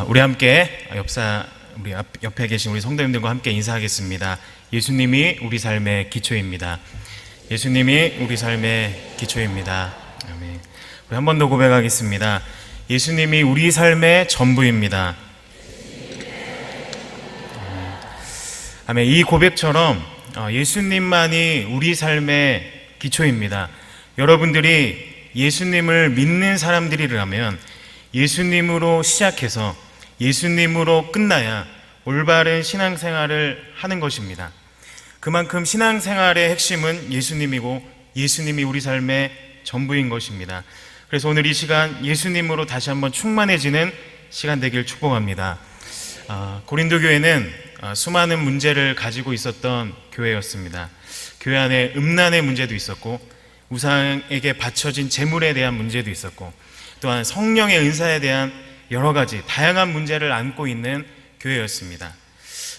우리 함께 우리 옆에 계신 우리 성도님들과 함께 인사하겠습니다. 예수님이 우리 삶의 기초입니다. 예수님이 우리 삶의 기초입니다. 아멘. 우리 한 번 더 고백하겠습니다. 예수님이 우리 삶의 전부입니다. 아멘. 이 고백처럼 예수님만이 우리 삶의 기초입니다. 여러분들이 예수님을 믿는 사람들이라면 예수님으로 시작해서 예수님으로 끝나야 올바른 신앙생활을 하는 것입니다. 그만큼 신앙생활의 핵심은 예수님이고 예수님이 우리 삶의 전부인 것입니다. 그래서 오늘 이 시간 예수님으로 다시 한번 충만해지는 시간 되길 축복합니다. 고린도 교회는 수많은 문제를 가지고 있었던 교회였습니다. 교회 안에 음란의 문제도 있었고 우상에게 바쳐진 재물에 대한 문제도 있었고 또한 성령의 은사에 대한 여러 가지 다양한 문제를 안고 있는 교회였습니다.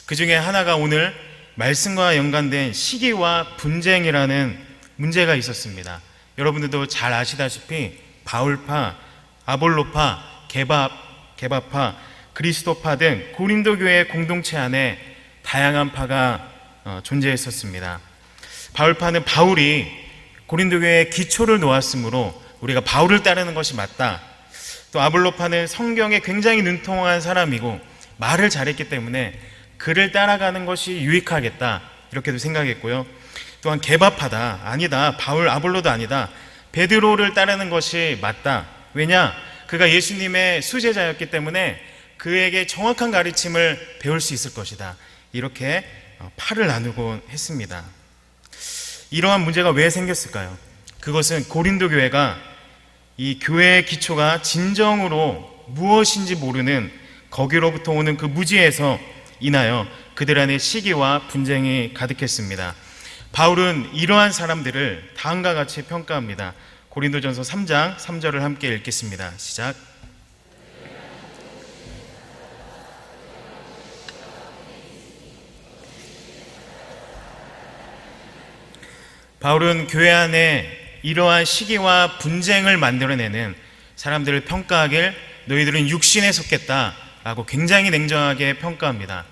그 중에 하나가 오늘 말씀과 연관된 시기와 분쟁이라는 문제가 있었습니다. 여러분들도 잘 아시다시피 바울파, 아볼로파, 게바파, 그리스도파 등 고린도 교회 공동체 안에 다양한 파가 존재했었습니다. 바울파는 바울이 고린도 교회의 기초를 놓았으므로 우리가 바울을 따르는 것이 맞다. 또 아볼로파는 성경에 굉장히 능통한 사람이고 말을 잘했기 때문에 그를 따라가는 것이 유익하겠다. 이렇게도 생각했고요. 또한 게바파다. 아니다. 바울, 아볼로도 아니다. 베드로를 따르는 것이 맞다. 왜냐? 그가 예수님의 수제자였기 때문에 그에게 정확한 가르침을 배울 수 있을 것이다. 이렇게 파를 나누곤 했습니다. 이러한 문제가 왜 생겼을까요? 그것은 고린도 교회가 이 교회의 기초가 진정으로 무엇인지 모르는 거기로부터 오는 그 무지에서 인하여 그들 안에 시기와 분쟁이 가득했습니다. 바울은 이러한 사람들을 다음과 같이 평가합니다. 고린도전서 3장 3절을 함께 읽겠습니다. 시작. 바울은 교회 안에 이러한 시기와 분쟁을 만들어내는 사람들을 평가하길 너희들은 육신에 속했다라고 굉장히 냉정하게 평가합니다.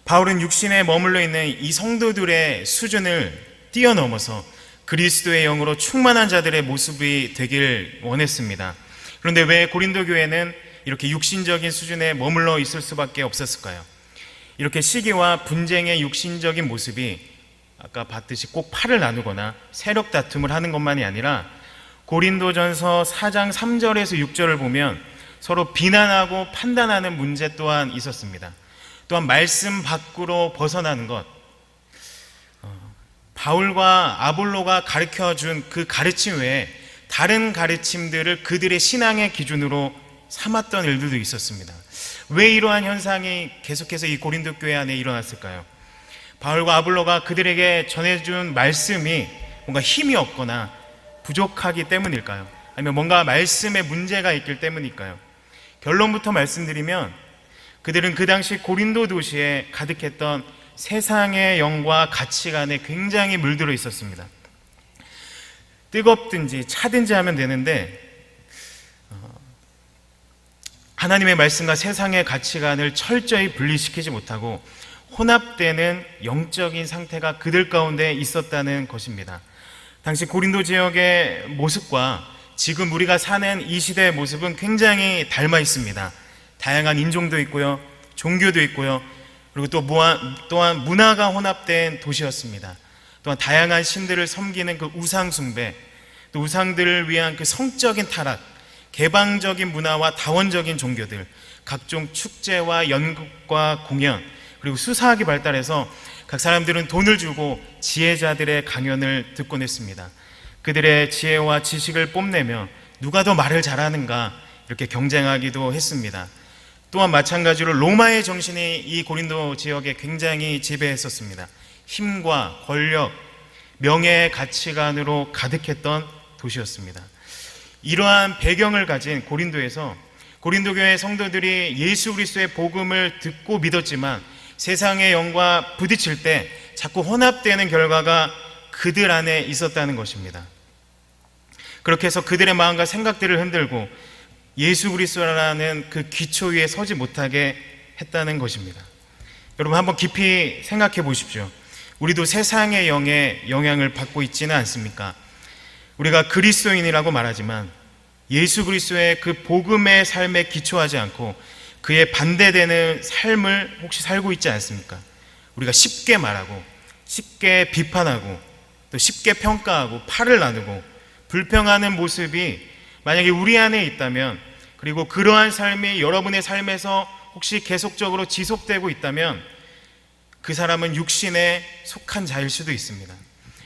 바울은 육신에 머물러 있는 이 성도들의 수준을 뛰어넘어서 그리스도의 영으로 충만한 자들의 모습이 되길 원했습니다. 그런데 왜 고린도 교회는 이렇게 육신적인 수준에 머물러 있을 수밖에 없었을까요? 이렇게 시기와 분쟁의 육신적인 모습이 아까 봤듯이 꼭 팔을 나누거나 세력 다툼을 하는 것만이 아니라 고린도전서 4장 3절에서 6절을 보면 서로 비난하고 판단하는 문제 또한 있었습니다. 또한 말씀 밖으로 벗어나는 것, 바울과 아볼로가 가르쳐준 그 가르침 외에 다른 가르침들을 그들의 신앙의 기준으로 삼았던 일들도 있었습니다. 왜 이러한 현상이 계속해서 이 고린도 교회 안에 일어났을까요? 바울과 아볼로가 그들에게 전해준 말씀이 뭔가 힘이 없거나 부족하기 때문일까요? 아니면 뭔가 말씀에 문제가 있기 때문일까요? 결론부터 말씀드리면 그들은 그 당시 고린도 도시에 가득했던 세상의 영과 가치관에 굉장히 물들어 있었습니다. 뜨겁든지 차든지 하면 되는데 하나님의 말씀과 세상의 가치관을 철저히 분리시키지 못하고 혼합되는 영적인 상태가 그들 가운데 있었다는 것입니다. 당시 고린도 지역의 모습과 지금 우리가 사는 이 시대의 모습은 굉장히 닮아 있습니다. 다양한 인종도 있고요, 종교도 있고요, 그리고 또한 문화가 혼합된 도시였습니다. 또한 다양한 신들을 섬기는 그 우상 숭배, 또 우상들을 위한 그 성적인 타락, 개방적인 문화와 다원적인 종교들, 각종 축제와 연극과 공연, 그리고 수사학이 발달해서 각 사람들은 돈을 주고 지혜자들의 강연을 듣곤 했습니다. 그들의 지혜와 지식을 뽐내며 누가 더 말을 잘하는가 이렇게 경쟁하기도 했습니다. 또한 마찬가지로 로마의 정신이 이 고린도 지역에 굉장히 지배했었습니다. 힘과 권력, 명예의 가치관으로 가득했던 도시였습니다. 이러한 배경을 가진 고린도에서 고린도 교회 성도들이 예수 그리스도의 복음을 듣고 믿었지만 세상의 영과 부딪힐 때 자꾸 혼합되는 결과가 그들 안에 있었다는 것입니다. 그렇게 해서 그들의 마음과 생각들을 흔들고 예수 그리스도라는 그 기초 위에 서지 못하게 했다는 것입니다. 여러분 한번 깊이 생각해 보십시오. 우리도 세상의 영에 영향을 받고 있지는 않습니까? 우리가 그리스도인이라고 말하지만 예수 그리스도의 그 복음의 삶에 기초하지 않고 그에 반대되는 삶을 혹시 살고 있지 않습니까? 우리가 쉽게 말하고 쉽게 비판하고 또 쉽게 평가하고 팔을 나누고 불평하는 모습이 만약에 우리 안에 있다면, 그리고 그러한 삶이 여러분의 삶에서 혹시 계속적으로 지속되고 있다면 그 사람은 육신에 속한 자일 수도 있습니다.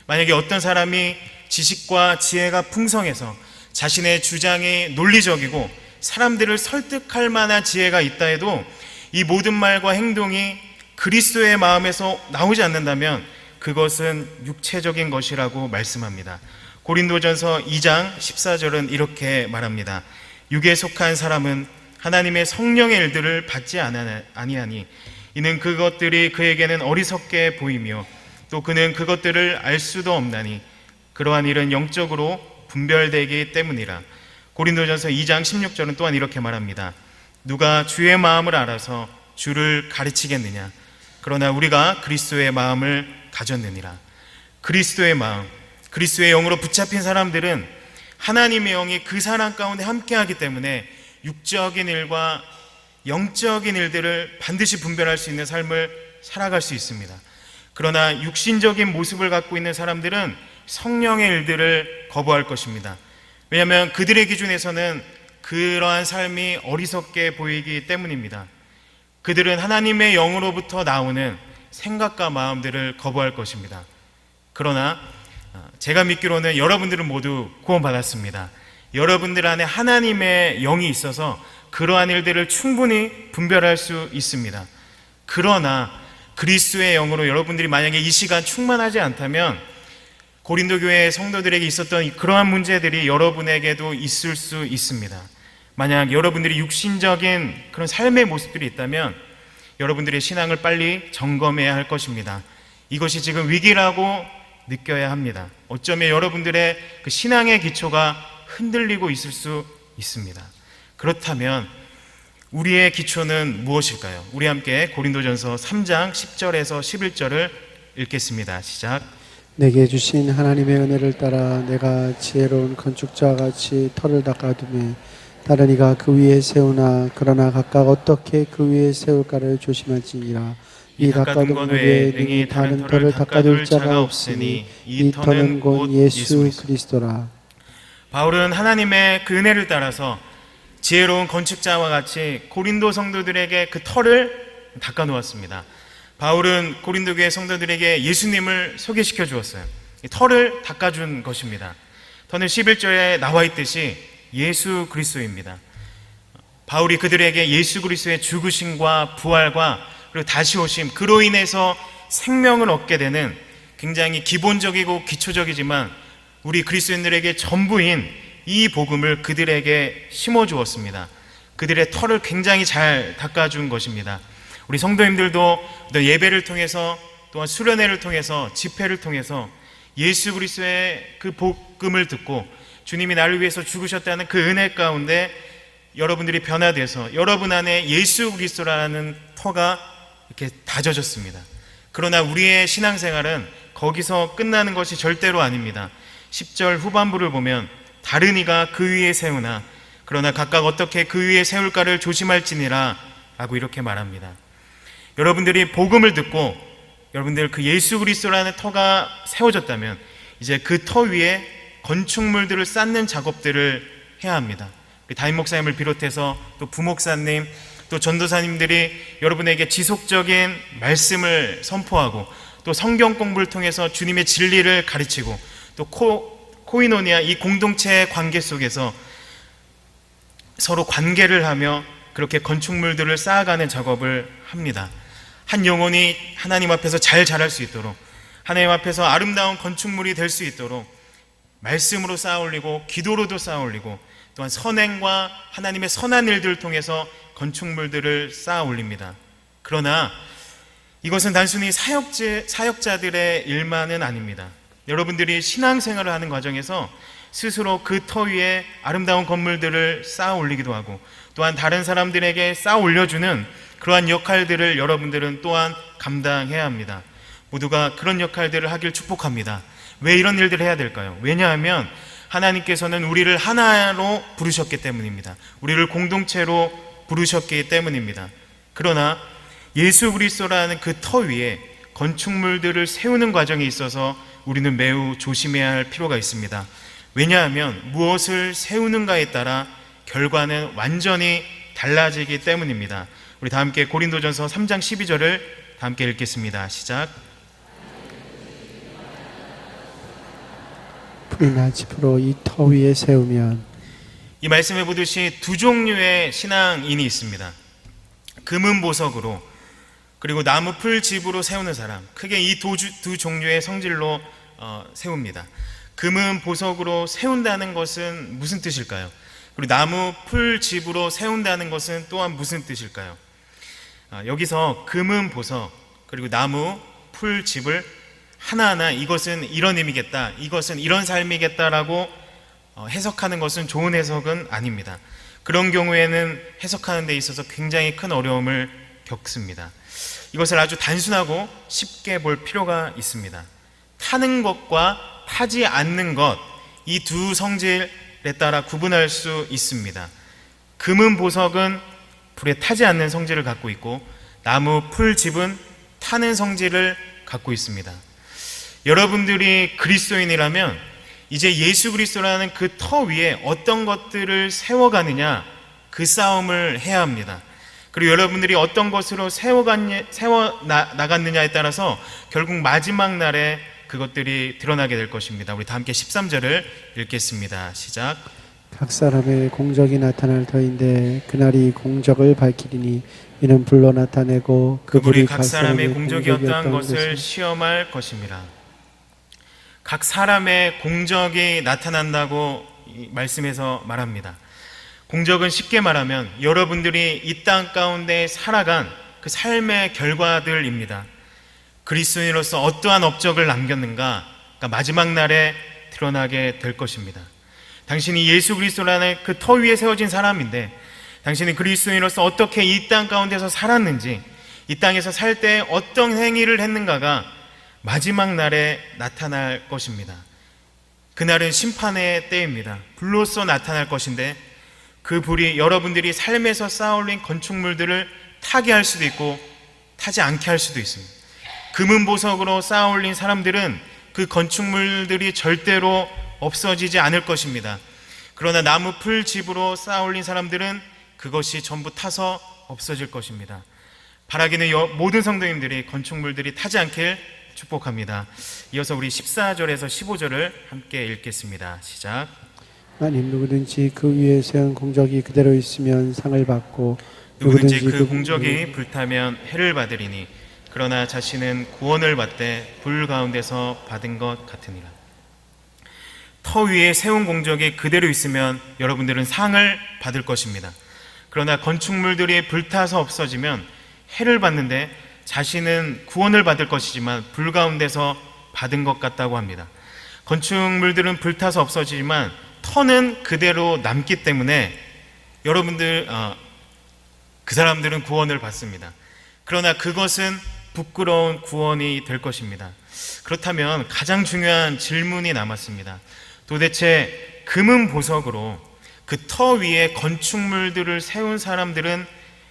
만약에 어떤 사람이 지식과 지혜가 풍성해서 자신의 주장이 논리적이고 사람들을 설득할 만한 지혜가 있다 해도 이 모든 말과 행동이 그리스도의 마음에서 나오지 않는다면 그것은 육체적인 것이라고 말씀합니다. 고린도전서 2장 14절은 이렇게 말합니다. 육에 속한 사람은 하나님의 성령의 일들을 받지 아니하니 이는 그것들이 그에게는 어리석게 보이며 또 그는 그것들을 알 수도 없나니 그러한 일은 영적으로 분별되기 때문이라. 고린도전서 2장 16절은 또한 이렇게 말합니다. 누가 주의 마음을 알아서 주를 가르치겠느냐? 그러나 우리가 그리스도의 마음을 가졌느니라. 그리스도의 마음, 그리스도의 영으로 붙잡힌 사람들은 하나님의 영이 그 사람 가운데 함께하기 때문에 육적인 일과 영적인 일들을 반드시 분별할 수 있는 삶을 살아갈 수 있습니다. 그러나 육신적인 모습을 갖고 있는 사람들은 성령의 일들을 거부할 것입니다. 왜냐하면 그들의 기준에서는 그러한 삶이 어리석게 보이기 때문입니다. 그들은 하나님의 영으로부터 나오는 생각과 마음들을 거부할 것입니다. 그러나 제가 믿기로는 여러분들은 모두 구원받았습니다. 여러분들 안에 하나님의 영이 있어서 그러한 일들을 충분히 분별할 수 있습니다. 그러나 그리스도의 영으로 여러분들이 만약에 이 시간 충만하지 않다면 고린도 교회 성도들에게 있었던 그러한 문제들이 여러분에게도 있을 수 있습니다. 만약 여러분들이 육신적인 그런 삶의 모습들이 있다면 여러분들의 신앙을 빨리 점검해야 할 것입니다. 이것이 지금 위기라고 느껴야 합니다. 어쩌면 여러분들의 그 신앙의 기초가 흔들리고 있을 수 있습니다. 그렇다면 우리의 기초는 무엇일까요? 우리 함께 고린도전서 3장 10절에서 11절을 읽겠습니다. 시작. 내게 주신 하나님의 은혜를 따라 내가 지혜로운 건축자와 같이 터를 닦아두매 다른 이가 그 위에 세우나 그러나 각각 어떻게 그 위에 세울까를 조심할지니라. 이 닦아둔 것 외에 능히 다른 터를 닦아둘 자가 없으니 이 터는 곧 예수 그리스도라. 바울은 하나님의 그 은혜를 따라서 지혜로운 건축자와 같이 고린도 성도들에게 그 터를 닦아놓았습니다. 바울은 고린도 교회 성도들에게 예수님을 소개시켜 주었어요. 이 터를 닦아준 것입니다. 터는 11절에 나와 있듯이 예수 그리스도입니다. 바울이 그들에게 예수 그리스도의 죽으심과 부활과 그리고 다시 오심, 그로 인해서 생명을 얻게 되는 굉장히 기본적이고 기초적이지만 우리 그리스도인들에게 전부인 이 복음을 그들에게 심어주었습니다. 그들의 터를 굉장히 잘 닦아준 것입니다. 우리 성도님들도 예배를 통해서 또한 수련회를 통해서 집회를 통해서 예수 그리스도의 그 복음을 듣고 주님이 나를 위해서 죽으셨다는 그 은혜 가운데 여러분들이 변화돼서 여러분 안에 예수 그리스도라는 터가 이렇게 다져졌습니다. 그러나 우리의 신앙생활은 거기서 끝나는 것이 절대로 아닙니다. 10절 후반부를 보면 다른 이가 그 위에 세우나 그러나 각각 어떻게 그 위에 세울까를 조심할지니라 라고 이렇게 말합니다. 여러분들이 복음을 듣고 여러분들 그 예수 그리스도라는 터가 세워졌다면 이제 그 터 위에 건축물들을 쌓는 작업들을 해야 합니다. 담임 목사님을 비롯해서 또 부목사님 또 전도사님들이 여러분에게 지속적인 말씀을 선포하고 또 성경 공부를 통해서 주님의 진리를 가르치고 또 코이노니아 이 공동체의 관계 속에서 서로 관계를 하며 그렇게 건축물들을 쌓아가는 작업을 합니다. 한 영혼이 하나님 앞에서 잘 자랄 수 있도록 하나님 앞에서 아름다운 건축물이 될 수 있도록 말씀으로 쌓아 올리고 기도로도 쌓아 올리고 또한 선행과 하나님의 선한 일들을 통해서 건축물들을 쌓아 올립니다. 그러나 이것은 단순히 사역자들의 일만은 아닙니다. 여러분들이 신앙생활을 하는 과정에서 스스로 그 터 위에 아름다운 건물들을 쌓아 올리기도 하고, 또한 다른 사람들에게 쌓아 올려주는 그러한 역할들을 여러분들은 또한 감당해야 합니다. 모두가 그런 역할들을 하길 축복합니다. 왜 이런 일들을 해야 될까요? 왜냐하면 하나님께서는 우리를 하나로 부르셨기 때문입니다. 우리를 공동체로 부르셨기 때문입니다. 그러나 예수 그리스도라는 그 터 위에 건축물들을 세우는 과정에 있어서 우리는 매우 조심해야 할 필요가 있습니다. 왜냐하면 무엇을 세우는가에 따라 결과는 완전히 달라지기 때문입니다. 우리 다 함께 고린도전서 3장 12절을 다 함께 읽겠습니다. 시작. 풀이나 짚으로 이 터 위에 세우면. 이 말씀에 보듯이 두 종류의 신앙인이 있습니다. 금은 보석으로 그리고 나무 풀 집으로 세우는 사람, 크게 이 두 종류의 성질로 세웁니다. 금은 보석으로 세운다는 것은 무슨 뜻일까요? 그리고 나무 풀 집으로 세운다는 것은 또한 무슨 뜻일까요? 여기서 금은 보석 그리고 나무 풀 집을 하나하나 이것은 이런 의미겠다, 이것은 이런 삶이겠다라고 해석하는 것은 좋은 해석은 아닙니다. 그런 경우에는 해석하는 데 있어서 굉장히 큰 어려움을 겪습니다. 이것을 아주 단순하고 쉽게 볼 필요가 있습니다. 타는 것과 타지 않는 것, 이 두 성질에 따라 구분할 수 있습니다. 금은 보석은 불에 타지 않는 성질을 갖고 있고, 나무 풀집은 타는 성질을 갖고 있습니다. 여러분들이 그리스도인이라면 이제 예수 그리스도라는 그 터 위에 어떤 것들을 세워가느냐, 그 싸움을 해야 합니다. 그리고 여러분들이 어떤 것으로 나갔느냐에 따라서 결국 마지막 날에 그것들이 드러나게 될 것입니다. 우리 다 함께 13절을 읽겠습니다. 시작. 각 사람의 공적이 나타날 터인데 그날이 공적을 밝히리니 이는 불로 나타내고 그 불이 각 사람의 공적이 어떠한 것을 시험할 것입니다. 각 사람의 공적이 나타난다고 이 말씀에서 말합니다. 공적은 쉽게 말하면 여러분들이 이 땅 가운데 살아간 그 삶의 결과들입니다. 그리스도인으로서 어떠한 업적을 남겼는가, 그러니까 마지막 날에 드러나게 될 것입니다. 당신이 예수 그리스도라는 그 터 위에 세워진 사람인데, 당신은 그리스도인으로서 어떻게 이 땅 가운데서 살았는지, 이 땅에서 살 때 어떤 행위를 했는가가 마지막 날에 나타날 것입니다. 그날은 심판의 때입니다. 불로써 나타날 것인데, 그 불이 여러분들이 삶에서 쌓아올린 건축물들을 타게 할 수도 있고 타지 않게 할 수도 있습니다. 금은 보석으로 쌓아올린 사람들은 그 건축물들이 절대로 없어지지 않을 것입니다. 그러나 나무 풀 집으로 쌓아올린 사람들은 그것이 전부 타서 없어질 것입니다. 바라기는 모든 성도님들이 건축물들이 타지 않길 축복합니다. 이어서 우리 14절에서 15절을 함께 읽겠습니다. 시작. 만일 누구든지 그 위에 세운 공적이 그대로 있으면 상을 받고, 누구든지 그 공적이 불타면 해를 받으리니 그러나 자신은 구원을 받되 불 가운데서 받은 것 같으니라. 터 위에 세운 공적이 그대로 있으면 여러분들은 상을 받을 것입니다. 그러나 건축물들이 불타서 없어지면 해를 받는데 자신은 구원을 받을 것이지만 불 가운데서 받은 것 같다고 합니다. 건축물들은 불타서 없어지지만 터는 그대로 남기 때문에 여러분들 그 사람들은 구원을 받습니다. 그러나 그것은 부끄러운 구원이 될 것입니다. 그렇다면 가장 중요한 질문이 남았습니다. 도대체 금은 보석으로 그 터 위에 건축물들을 세운 사람들은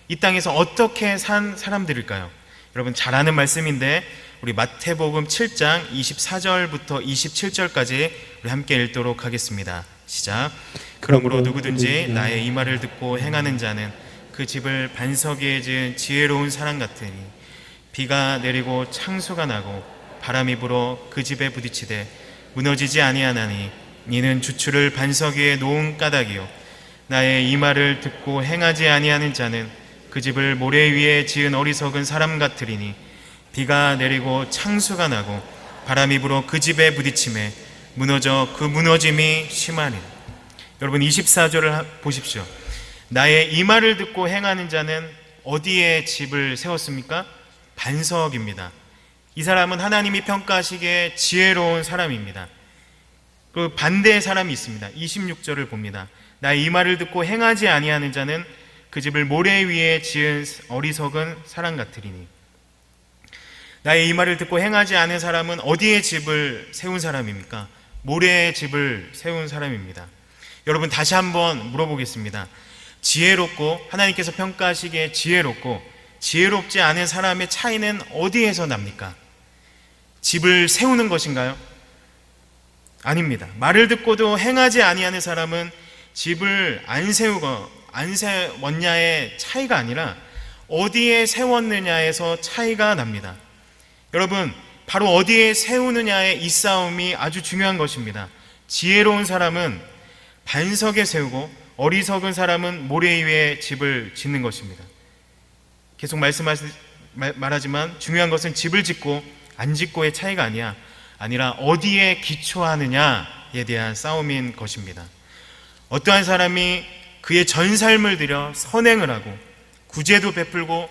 이 땅에서 어떻게 산 사람들일까요? 여러분 잘 아는 말씀인데 우리 마태복음 7장 24절부터 27절까지 우리 함께 읽도록 하겠습니다. 시작. 그러므로 누구든지 나의 이 말을 듣고 행하는 자는 그 집을 반석 위에 지은 지혜로운 사람 같으니 비가 내리고 창수가 나고 바람이 불어 그 집에 부딪히되 무너지지 아니하나니 이는 주추를 반석 위에 놓은 까닭이요 나의 이 말을 듣고 행하지 아니하는 자는 그 집을 모래 위에 지은 어리석은 사람 같으리니 비가 내리고 창수가 나고 바람이 불어 그 집에 부딪히매 무너져 그 무너짐이 심하니. 여러분 24절을 보십시오. 나의 이 말을 듣고 행하는 자는 어디에 집을 세웠습니까? 반석입니다. 이 사람은 하나님이 평가하시기에 지혜로운 사람입니다. 그 반대의 사람이 있습니다. 26절을 봅니다. 나의 이 말을 듣고 행하지 아니하는 자는 그 집을 모래 위에 지은 어리석은 사람 같으리니. 나의 이 말을 듣고 행하지 않은 사람은 어디에 집을 세운 사람입니까? 모래에 집을 세운 사람입니다. 여러분, 다시 한번 물어보겠습니다. 지혜롭고 하나님께서 평가하시기에 지혜롭고 지혜롭지 않은 사람의 차이는 어디에서 납니까? 집을 세우는 것인가요? 아닙니다. 말을 듣고도 행하지 아니하는 사람은 집을 안 세웠냐의 차이가 아니라 어디에 세웠느냐에서 차이가 납니다. 여러분, 바로 어디에 세우느냐의 이 싸움이 아주 중요한 것입니다. 지혜로운 사람은 반석에 세우고 어리석은 사람은 모래 위에 집을 짓는 것입니다. 계속 말하지만 중요한 것은 집을 짓고 안 짓고의 차이가 아니라 어디에 기초하느냐에 대한 싸움인 것입니다. 어떠한 사람이 그의 전 삶을 들여 선행을 하고 구제도 베풀고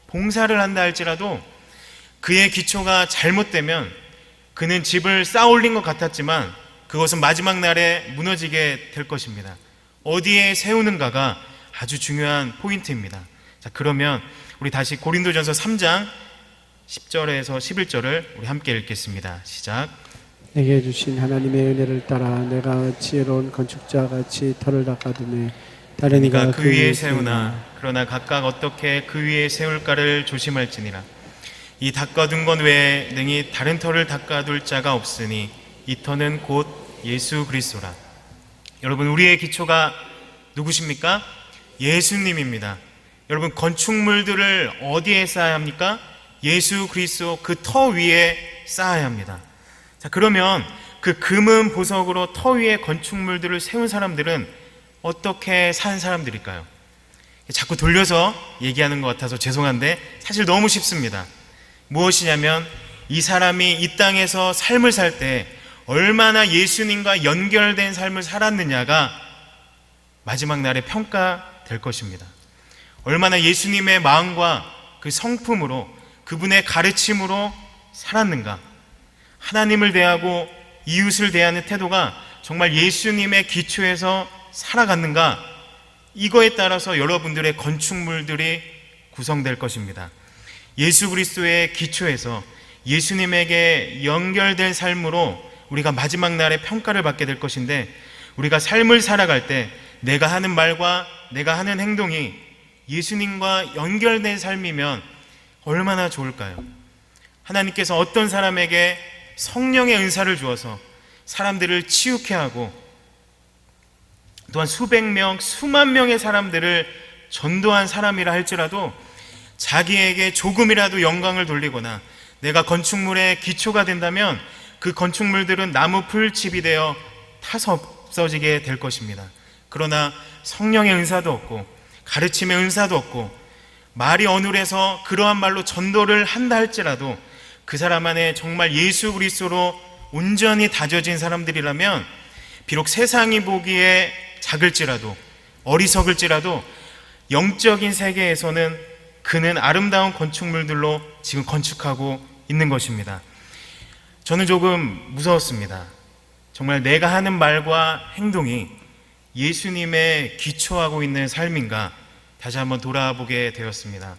봉사를 한다 할지라도 그의 기초가 잘못되면 그는 집을 쌓아올린 것 같았지만 그것은 마지막 날에 무너지게 될 것입니다. 어디에 세우는가가 아주 중요한 포인트입니다. 자, 그러면 우리 다시 고린도전서 3장 10절에서 11절을 우리 함께 읽겠습니다. 시작. 내게 주신 하나님의 은혜를 따라 내가 지혜로운 건축자 같이 터를 닦아두매 다른 이가 그 위에 세우나 그러나 각각 어떻게 그 위에 세울까를 조심할지니라. 이 닦아둔 것 외에 능히 다른 터를 닦아둘 자가 없으니 이 터는 곧 예수 그리스도라. 여러분, 우리의 기초가 누구십니까? 예수님입니다. 여러분, 건축물들을 어디에 쌓아야 합니까? 예수 그리스도 그 터 위에 쌓아야 합니다. 자, 그러면 그 금은 보석으로 터 위에 건축물들을 세운 사람들은 어떻게 산 사람들일까요? 자꾸 돌려서 얘기하는 것 같아서 죄송한데 사실 너무 쉽습니다. 무엇이냐면 이 사람이 이 땅에서 삶을 살 때 얼마나 예수님과 연결된 삶을 살았느냐가 마지막 날에 평가될 것입니다. 얼마나 예수님의 마음과 그 성품으로 그분의 가르침으로 살았는가, 하나님을 대하고 이웃을 대하는 태도가 정말 예수님의 기초에서 살아갔는가, 이거에 따라서 여러분들의 건축물들이 구성될 것입니다. 예수 그리스도의 기초에서 예수님에게 연결된 삶으로 우리가 마지막 날에 평가를 받게 될 것인데, 우리가 삶을 살아갈 때 내가 하는 말과 내가 하는 행동이 예수님과 연결된 삶이면 얼마나 좋을까요? 하나님께서 어떤 사람에게 성령의 은사를 주어서 사람들을 치유케 하고 또한 수백 명, 수만 명의 사람들을 전도한 사람이라 할지라도 자기에게 조금이라도 영광을 돌리거나 내가 건축물의 기초가 된다면 그 건축물들은 나무 풀집이 되어 타서 없어지게 될 것입니다. 그러나 성령의 은사도 없고 가르침의 은사도 없고 말이 어눌해서 그러한 말로 전도를 한다 할지라도 그 사람 안에 정말 예수 그리스도로 온전히 다져진 사람들이라면 비록 세상이 보기에 작을지라도 어리석을지라도 영적인 세계에서는 그는 아름다운 건축물들로 지금 건축하고 있는 것입니다. 저는 조금 무서웠습니다. 정말 내가 하는 말과 행동이 예수님의 기초하고 있는 삶인가 다시 한번 돌아보게 되었습니다.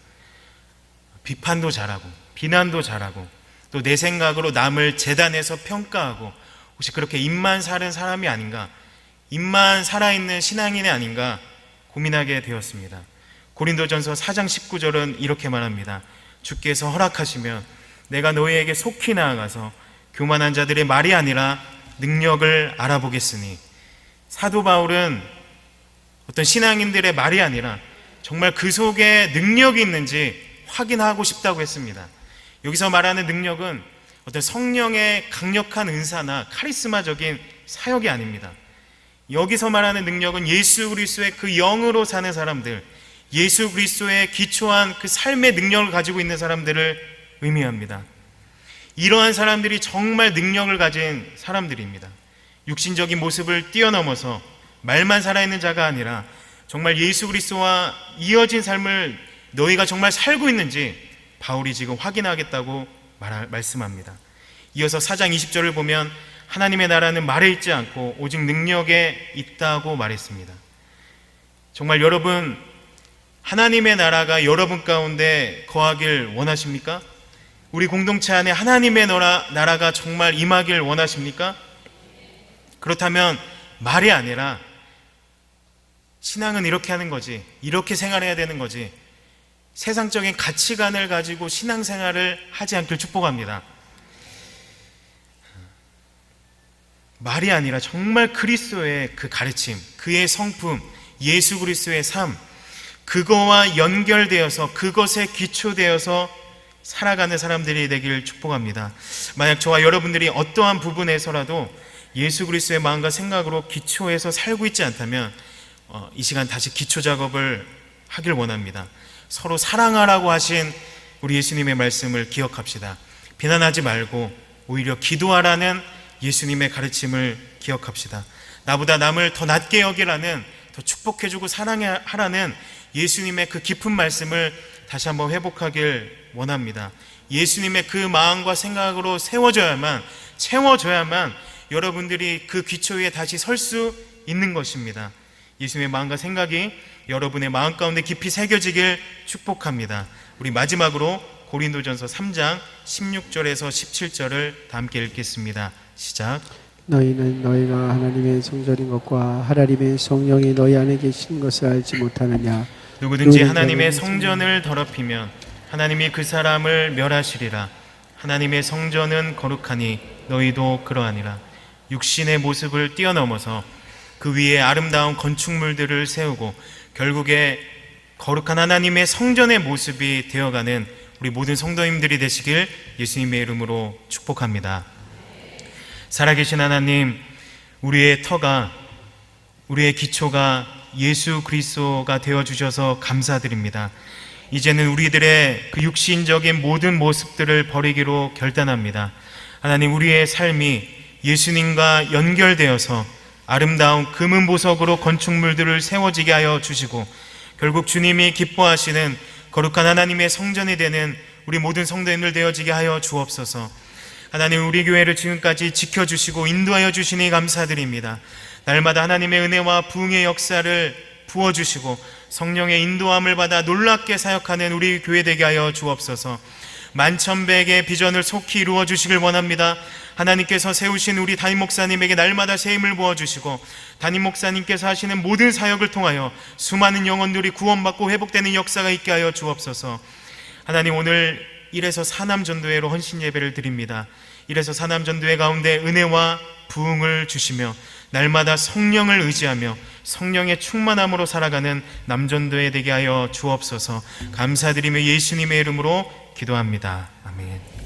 비판도 잘하고 비난도 잘하고 또 내 생각으로 남을 재단해서 평가하고 혹시 그렇게 입만 사는 사람이 아닌가, 입만 살아있는 신앙인이 아닌가 고민하게 되었습니다. 고린도전서 4장 19절은 이렇게 말합니다. 주께서 허락하시면 내가 너희에게 속히 나아가서 교만한 자들의 말이 아니라 능력을 알아보겠으니, 사도 바울은 어떤 신앙인들의 말이 아니라 정말 그 속에 능력이 있는지 확인하고 싶다고 했습니다. 여기서 말하는 능력은 어떤 성령의 강력한 은사나 카리스마적인 사역이 아닙니다. 여기서 말하는 능력은 예수 그리스도의 그 영으로 사는 사람들, 예수 그리스도의 기초한 그 삶의 능력을 가지고 있는 사람들을 의미합니다. 이러한 사람들이 정말 능력을 가진 사람들입니다. 육신적인 모습을 뛰어넘어서 말만 살아있는 자가 아니라 정말 예수 그리스도와 이어진 삶을 너희가 정말 살고 있는지 바울이 지금 확인하겠다고 말씀합니다. 이어서 4장 20절을 보면 하나님의 나라는 말에 있지 않고 오직 능력에 있다고 말했습니다. 정말 여러분, 하나님의 나라가 여러분 가운데 거하길 원하십니까? 우리 공동체 안에 하나님의 나라가 정말 임하길 원하십니까? 그렇다면 말이 아니라 신앙은 이렇게 하는 거지, 이렇게 생활해야 되는 거지, 세상적인 가치관을 가지고 신앙생활을 하지 않길 축복합니다. 말이 아니라 정말 그리스도의 그 가르침, 그의 성품, 예수 그리스도의 삶, 그거와 연결되어서 그것에 기초되어서 살아가는 사람들이 되길 축복합니다. 만약 저와 여러분들이 어떠한 부분에서라도 예수 그리스도의 마음과 생각으로 기초해서 살고 있지 않다면 이 시간 다시 기초 작업을 하길 원합니다. 서로 사랑하라고 하신 우리 예수님의 말씀을 기억합시다. 비난하지 말고 오히려 기도하라는 예수님의 가르침을 기억합시다. 나보다 남을 더 낮게 여기라는, 더 축복해주고 사랑하라는 예수님의 그 깊은 말씀을 다시 한번 회복하길 원합니다. 예수님의 그 마음과 생각으로 채워져야만 여러분들이 그 기초 위에 다시 설 수 있는 것입니다. 예수님의 마음과 생각이 여러분의 마음 가운데 깊이 새겨지길 축복합니다. 우리 마지막으로 고린도전서 3장 16절에서 17절을 다 함께 읽겠습니다. 시작. 너희는 너희가 하나님의 성전인 것과 하나님의 성령이 너희 안에 계신 것을 알지 못하느냐. 누구든지 하나님의 성전을 더럽히면 하나님이 그 사람을 멸하시리라. 하나님의 성전은 거룩하니 너희도 그러하니라. 육신의 모습을 뛰어넘어서 그 위에 아름다운 건축물들을 세우고 결국에 거룩한 하나님의 성전의 모습이 되어가는 우리 모든 성도님들이 되시길 예수님의 이름으로 축복합니다. 살아계신 하나님, 우리의 터가, 우리의 기초가 예수 그리스도가 되어주셔서 감사드립니다. 이제는 우리들의 그 육신적인 모든 모습들을 버리기로 결단합니다. 하나님, 우리의 삶이 예수님과 연결되어서 아름다운 금은 보석으로 건축물들을 세워지게 하여 주시고 결국 주님이 기뻐하시는 거룩한 하나님의 성전이 되는 우리 모든 성도님들 되어지게 하여 주옵소서. 하나님, 우리 교회를 지금까지 지켜주시고 인도하여 주시니 감사드립니다. 날마다 하나님의 은혜와 부흥의 역사를 부어주시고 성령의 인도함을 받아 놀랍게 사역하는 우리 교회 되게 하여 주옵소서. 만천백의 비전을 속히 이루어 주시길 원합니다. 하나님께서 세우신 우리 담임 목사님에게 날마다 새 힘을 부어주시고 담임 목사님께서 하시는 모든 사역을 통하여 수많은 영혼들이 구원받고 회복되는 역사가 있게 하여 주옵소서. 하나님, 오늘 1에서 사남전도회로 헌신 예배를 드립니다. 1에서 사남전도회 가운데 은혜와 부흥을 주시며 날마다 성령을 의지하며 성령의 충만함으로 살아가는 남전도회 되게 하여 주옵소서. 감사드리며 예수님의 이름으로 기도합니다. 아멘.